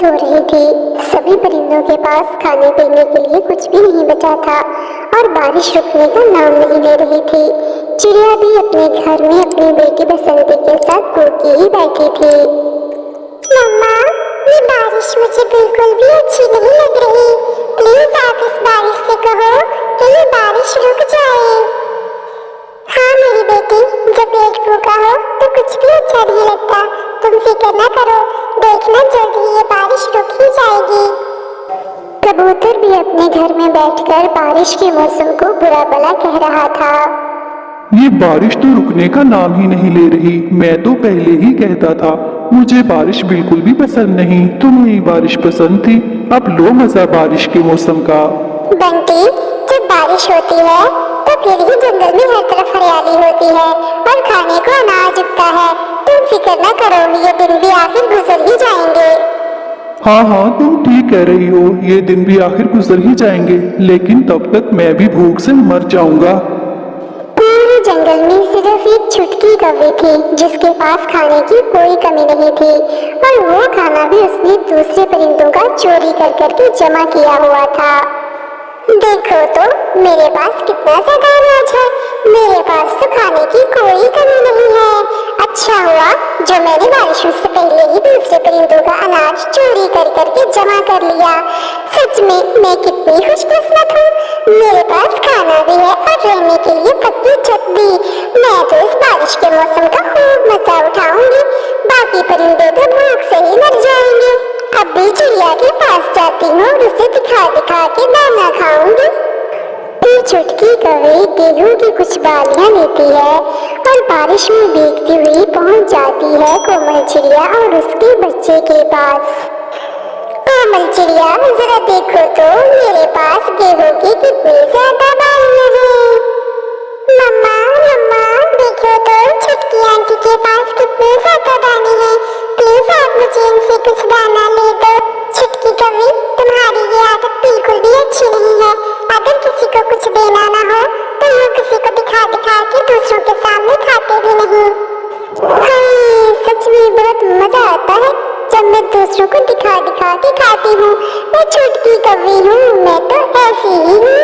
हो रही थी। सभी परिंदों के पास खाने पीने के लिए कुछ भी नहीं बचा था और बारिश रुकने का नाम नहीं ले रही थी। चिड़िया भी अपने घर में अपनी बेटी बसंती के साथ भूखी ही बैठी थी। मम्मा, ये बारिश मुझे बिल्कुल भी अच्छी नहीं लग रही। प्लीज आप इस बारिश से कहो कि ये बारिश रुक जाए। हाँ मेरी बेटी, जब पेट भूखा हो तो कुछ भी अच्छा नहीं लगता। तुम फिक्र न करो, देखना जल्द ही ये बारिश रुक ही जाएगी। कबूतर भी अपने घर में बैठकर बारिश के मौसम को बुरा भला कह रहा था। ये बारिश तो रुकने का नाम ही नहीं ले रही। मैं तो पहले ही कहता था, मुझे बारिश बिल्कुल भी पसंद नहीं। तुम्हें बारिश पसंद थी, अब लो मजा बारिश के मौसम का। बंटी, जब बारिश होती है तो फिर ही जंगल में हर तरफ हरियाली होती है और खाने को अनाज उगता है। तुम फिक्र न करो, ये दिन भी आखिर गुजर ही जाएंगे। हाँ, तुम ठीक कह रही हो, ये दिन भी आखिर गुजर ही जाएंगे, लेकिन तब तक मैं भी भूख से मर जाऊंगा। पूरे जंगल में सिर्फ एक छुटकी कौवे थी जिसके पास खाने की कोई कमी नहीं थी और वो खाना भी उसने दूसरे परिंदों का चोरी कर करके जमा किया हुआ था। देखो तो मेरे पास कितना ज्यादा अनाज है। मेरे पास तो खाने की कोई कमी नहीं है। अच्छा हुआ जो मैंने बारिश से पहले ही दूसरे परिंदों का अनाज चोरी कर करके जमा कर लिया। सच में मैं कितनी खुशकिस्मत हूँ। मेरे पास खाना भी है और रहने के लिए पक्की छत भी। मैं तो इस बारिश के मौसम का खूब मजा उठाऊंगी। बाकी परिंदे तो भूख से ही मर जाएंगे। अब भी चिड़िया के पास जाती हूँ और उसे दिखा दिखा के दाना खाऊंगी। फिर छुटकी कौवे गेहूं की कुछ बालियां लेती है और बारिश में भीगती हुई पहुंच जाती है कोमल चिड़िया और उसके बच्चे के पास। कोमल चिड़िया, जरा देखो तो मेरे पास गेहूं की कितनी ज्यादा बालियां हैं। मम्मा मम्मा, देखो तो छुटकी आंटी के पास कितने ज्यादा दाने हैं। प्लीज आप मुझे इनसे कुछ दाना ले दो। छुटकी कौवे, तुम्हारी ये आदत बिल्कुल भी अच्छी नहीं है। अगर किसी को कुछ देना ना हो तो यूं किसी को दिखा दिखा के दूसरों के सामने खाते भी नहीं। हाँ, सच में बहुत मजा आता है जब मैं दूसरों को दिखा दिखा के खाती हूँ। मैं छुटकी कौवे हूँ, मैं तो ऐसी ही हूँ।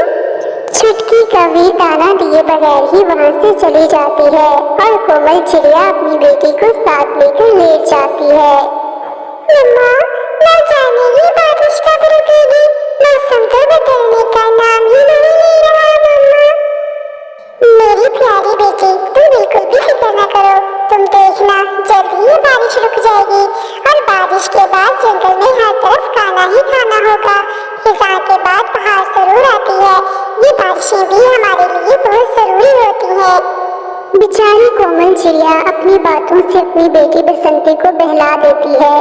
छुटकी कौवे दाना दिए बगैर ही वहाँ से चली जाती है और कोमल चिड़िया अपनी बेटी को साथ लेकर लेट जाती है। मम्मा, न जाने ये बारिश कब रुकेगी। मौसम तो बदलने का नाम ही नहीं ले रहा। मम्मा, मेरी प्यारी बेटी, तुम बिल्कुल भी फिक्र न करो। तुम देखना जल्द ही ये बारिश रुक जाएगी और बारिश के बाद जंगल में हर तरफ खाना ही खाना होगा। फिजा के बाद बाहर जरूर आती है। ये बारिशें भी हमारे लिए बहुत जरूरी होती हैं। बेचारी कोमल चिड़िया अपनी बातों से अपनी बेटी बसंती को बहला देती है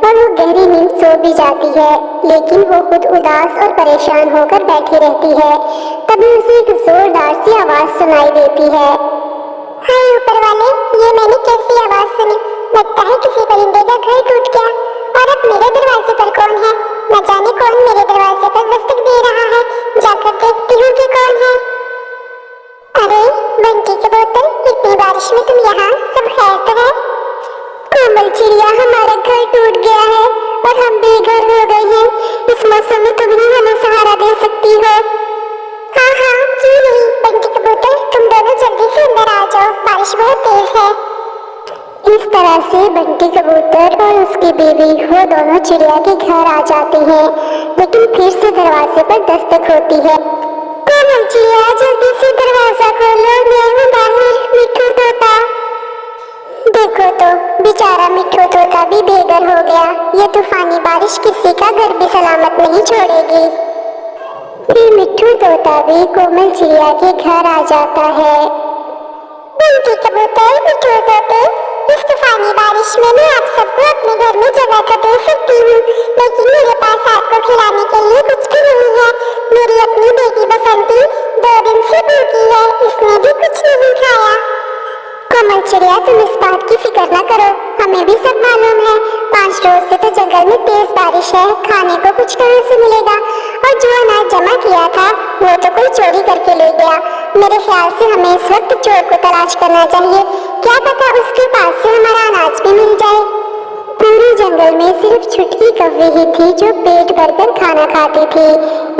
और वो गहरी नींद सो भी जाती है, लेकिन वो खुद उदास और परेशान होकर बैठी रहती है। तभी उसे एक जोरदार सी आवाज सुनाई देती है। हाय ऊपर वाले, ये मैंने कैसी आवाज सुनी। लगता है किसी परिंदे का घर टूट गया। और अब मेरे दरवाजे पर कौन है? न जाने कौन मेरे दरवाजे पर दस्तक दे रहा है। जाकर देखती हूँ कि कौन है। अरे बंटी कबूतर, इतनी बारिश में तुम यहाँ, सब खैर तो है? कोमल चिड़िया, हमारा घर टूट गया है और हम बेघर हो गए हैं। इस मौसम में तुम ही हमें सहारा दे सकती हो। हाँ, क्यों नहीं। बंटी कबूतर, तुम दोनों जल्दी से अंदर आ जाओ, बारिश बहुत तेज है। इस तरह से बंटी कबूतर और उसकी बीवी वो दोनों चिड़िया के घर आ जाते हैं, लेकिन फिर से दरवाजे पर दस्तक होती है। कोमल चिड़िया, जल्दी से दरवाजा खोलो, मैं हूँ बाहर, मिट्ठू तोता। देखो तो बेचारा मिट्ठू तोता भी बेघर हो गया। ये तूफानी बारिश किसी का घर भी सलामत नहीं छोड़ेगी। फिर मिट्ठू तोता भी कोमल चिड़िया के घर आ जाता है। बंटी कबूतर, मिट्ठू तोते, इस तूफानी बारिश में मैं आप सबको अपने घर में जगह तो दे सकती हूँ, लेकिन मेरे पास आपको खिलाने के लिए कुछ भी नहीं है। मेरी अपनी बेटी बसंती 2 दिन से भूखी है, इसने भी कुछ नहीं खाया। कोमल चिड़िया, तुम इस बात की फिक्र न करो, हमें भी सब मालूम है। 5 रोज से तो जंगल में तेज बारिश है, खाने को कुछ कहाँ से मिलेगा। और जो अनाज जमा किया था वो तो कोई चोरी करके ले गया। मेरे ख्याल से हमें इस वक्त चोर को तलाश करना चाहिए। क्या पता उसके पास से हमारा अनाज भी मिल जाए। पूरे जंगल में सिर्फ छुटकी कौवी ही थी जो पेट भरकर खाना खाती थी।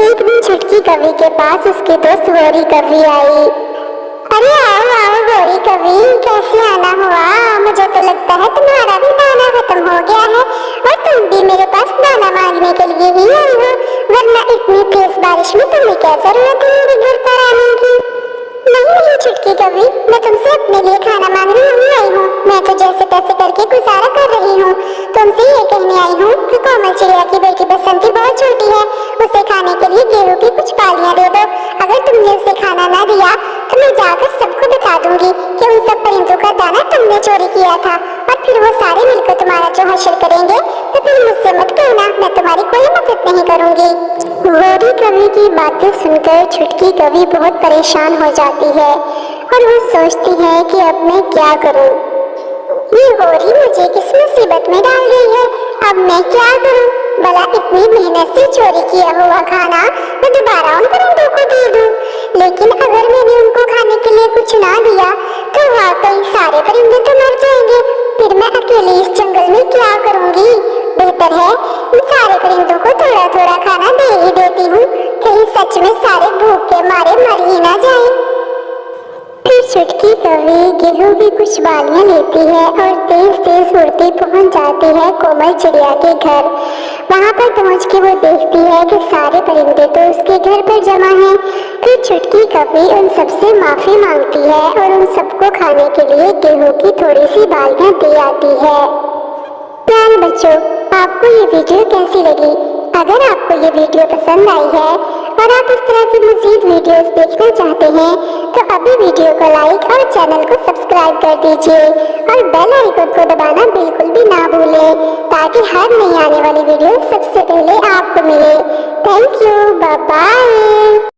एक दिन छुटकी कौवी के पास उसकी दोस्त गौरी कौवी आई। अरे आओ आओ गौरी कौवी, कैसे आना हुआ? मुझे तो लगता है तुम्हारा भी दाना खत्म हो गया है और तुम भी मेरे पास दाना मांगने के लिए ही आई हो, वरना इतनी तेज बारिश में तुम्हें क्या जरूरत है मेरे घर पर आने की? नहीं छुटकी कौवी, मैं तुमसे अपने लिए खाना मांगने नहीं आई हूँ। मैं तो जैसे तैसे करके गुजारा कर रही हूँ। तुमसे ये कहने आई हूँ कि कोमल चिड़िया की बेटी बसंती बहुत छोटी है, उसे खाने के लिए गेहूं की कुछ बालियां दे दो। अगर तुमने उसे खाना ना दिया तो मैं जाकर सबको बता दूंगी कि उन सब परिंदों का दाना तुमने चोरी किया था, और फिर वो सारे मिलकर तुम्हारा जो हश्र करेंगे तो फिर मुझसे मत कहना, मैं तुम्हारी कोई मदद नहीं करूंगी। गौरी कौवी की बातें सुनकर छुटकी कौवी बहुत परेशान हो जाती है और वो सोचती है कि अब मैं क्या करूं। ये गौरी मुझे किस मुसीबत में डाल गई है, अब मैं क्या करूं? भला इतनी मेहनत से चोरी किया हुआ खाना मैं दोबारा उन परिंदों को दे दूं, लेकिन अगर मैंने उनको खाने के लिए कुछ ना दिया तो वाकई सारे परिंदे तो मर जाएंगे। फिर मैं अकेले इस जंगल में क्या करूंगी? बेहतर है इन सारे परिंदों को थोड़ा थोड़ा खाना दे ही देती हूँ, कहीं सच में सारे भूख के मारे मर ही ना जाए। फिर छुटकी कौवी गेहूं की कुछ बालियां लेती है और तेज तेज उड़ती पहुंच जाती है कोमल चिड़िया के घर। वहां पर पहुंच के वो देखती है कि सारे परिंदे तो उसके घर पर जमा हैं। फिर छुटकी कौवी उन सबसे माफी मांगती है और उन सबको खाने के लिए गेहूं की थोड़ी सी बालियां दे आती है। प्यारे बच्चों, आपको ये वीडियो कैसी लगी? अगर आपको ये वीडियो पसंद आई है और आप इस तरह की मज़ीद वीडियोस देखना चाहते हैं तो अभी वीडियो को लाइक और चैनल को सब्सक्राइब कर दीजिए और बेल आइकन को दबाना बिल्कुल भी ना भूलें ताकि हर नई आने वाली वीडियो सबसे पहले आपको मिले। Thank you, bye bye.